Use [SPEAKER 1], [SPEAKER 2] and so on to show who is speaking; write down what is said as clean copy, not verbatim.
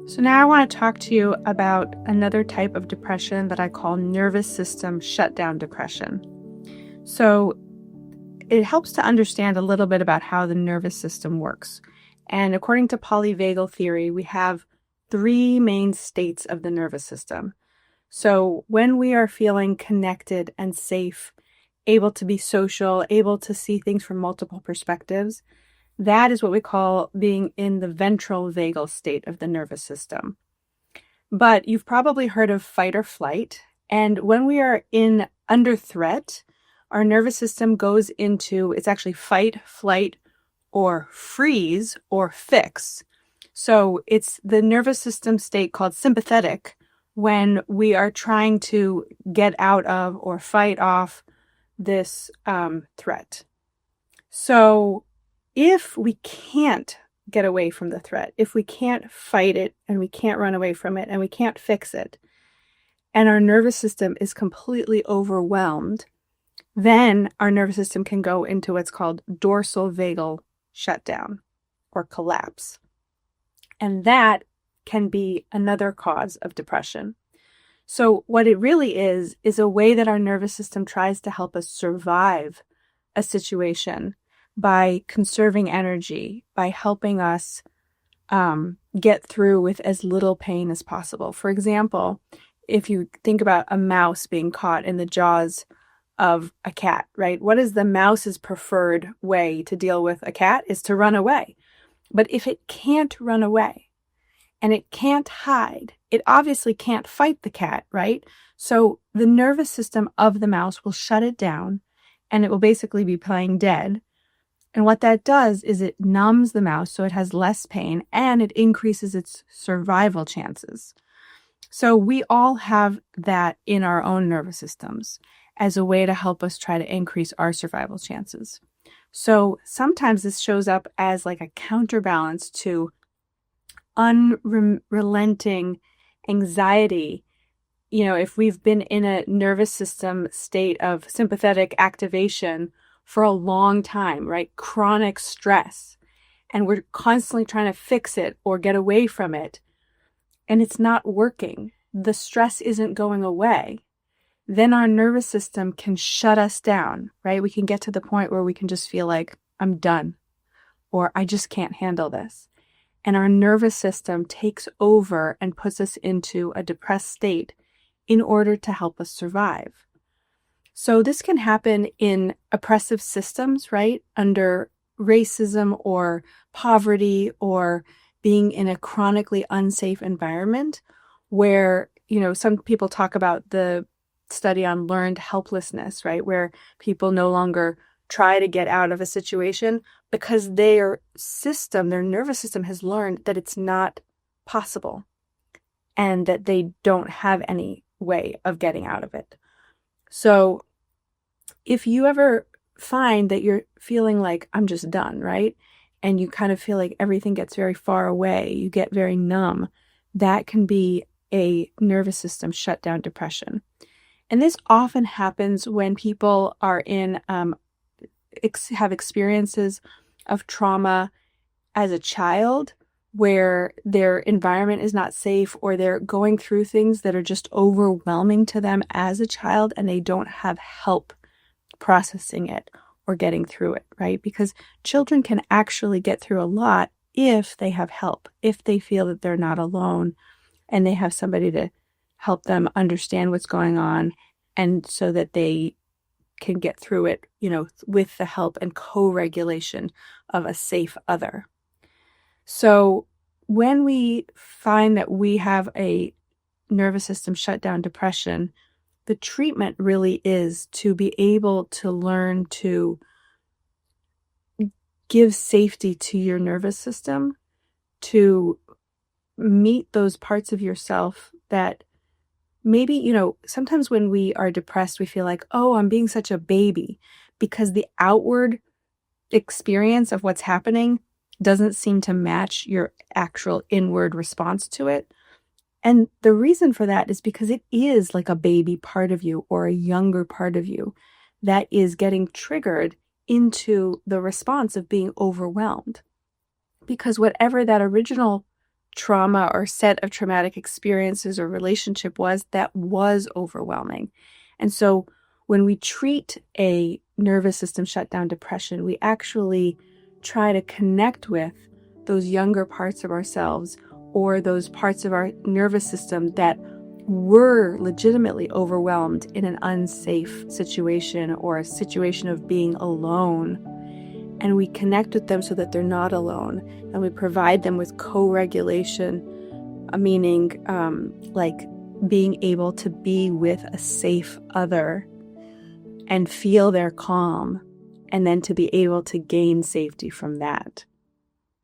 [SPEAKER 1] So now I want to talk to you about another type of depression that I call nervous system shutdown depression. So it helps to understand a little bit about how the nervous system works. And according to polyvagal theory, we have three main states of the nervous system. So when we are feeling connected and safe, able to be social, able to see things from multiple perspectives, that is what we call being in the ventral vagal state of the nervous system. But you've probably heard of fight or flight. And when we are under threat, our nervous system goes into, it's actually fight, flight, or freeze, or fix. So it's the nervous system state called sympathetic when we are trying to get out of or fight off this threat. So if we can't get away from the threat, if we can't fight it and we can't run away from it and we can't fix it, and our nervous system is completely overwhelmed, then our nervous system can go into what's called dorsal vagal shutdown or collapse. And that can be another cause of depression. So what it really is a way that our nervous system tries to help us survive a situation by conserving energy, by helping us get through with as little pain as possible. For example, if you think about a mouse being caught in the jaws of a cat, right? What is the mouse's preferred way to deal with a cat is to run away. But if it can't run away and it can't hide, it obviously can't fight the cat, right? So the nervous system of the mouse will shut it down and it will basically be playing dead. And what that does is it numbs the mouse so it has less pain and it increases its survival chances. So we all have that in our own nervous systems as a way to help us try to increase our survival chances. So sometimes this shows up as like a counterbalance to unrelenting anxiety. You know, if we've been in a nervous system state of sympathetic activation for a long time, right? Chronic stress. And we're constantly trying to fix it or get away from it. And it's not working. The stress isn't going away. Then our nervous system can shut us down, right? We can get to the point where we can just feel like, I'm done, or I just can't handle this. And our nervous system takes over and puts us into a depressed state in order to help us survive. So this can happen in oppressive systems, right? Under racism or poverty or being in a chronically unsafe environment where, you know, some people talk about the study on learned helplessness, right? Where people no longer try to get out of a situation because their nervous system has learned that it's not possible and that they don't have any way of getting out of it. So if you ever find that you're feeling like, I'm just done, right? And you kind of feel like everything gets very far away, you get very numb, that can be a nervous system shutdown depression. And this often happens when people are have experiences of trauma as a child where their environment is not safe or they're going through things that are just overwhelming to them as a child and they don't have help processing it or getting through it, right? Because children can actually get through a lot if they have help, if they feel that they're not alone and they have somebody to help them understand what's going on and so that they can get through it, you know, with the help and co-regulation of a safe other. So when we find that we have a nervous system shutdown depression, the treatment really is to be able to learn to give safety to your nervous system, to meet those parts of yourself that maybe, you know, sometimes when we are depressed, we feel like, oh, I'm being such a baby because the outward experience of what's happening doesn't seem to match your actual inward response to it. And the reason for that is because it is like a baby part of you or a younger part of you that is getting triggered into the response of being overwhelmed. Because whatever that original trauma or set of traumatic experiences or relationship was that was overwhelming. And so when we treat a nervous system shutdown depression, we actually try to connect with those younger parts of ourselves or those parts of our nervous system that were legitimately overwhelmed in an unsafe situation or a situation of being alone. And we connect with them so that they're not alone. And we provide them with co-regulation, meaning like being able to be with a safe other and feel their calm, and then to be able to gain safety from that.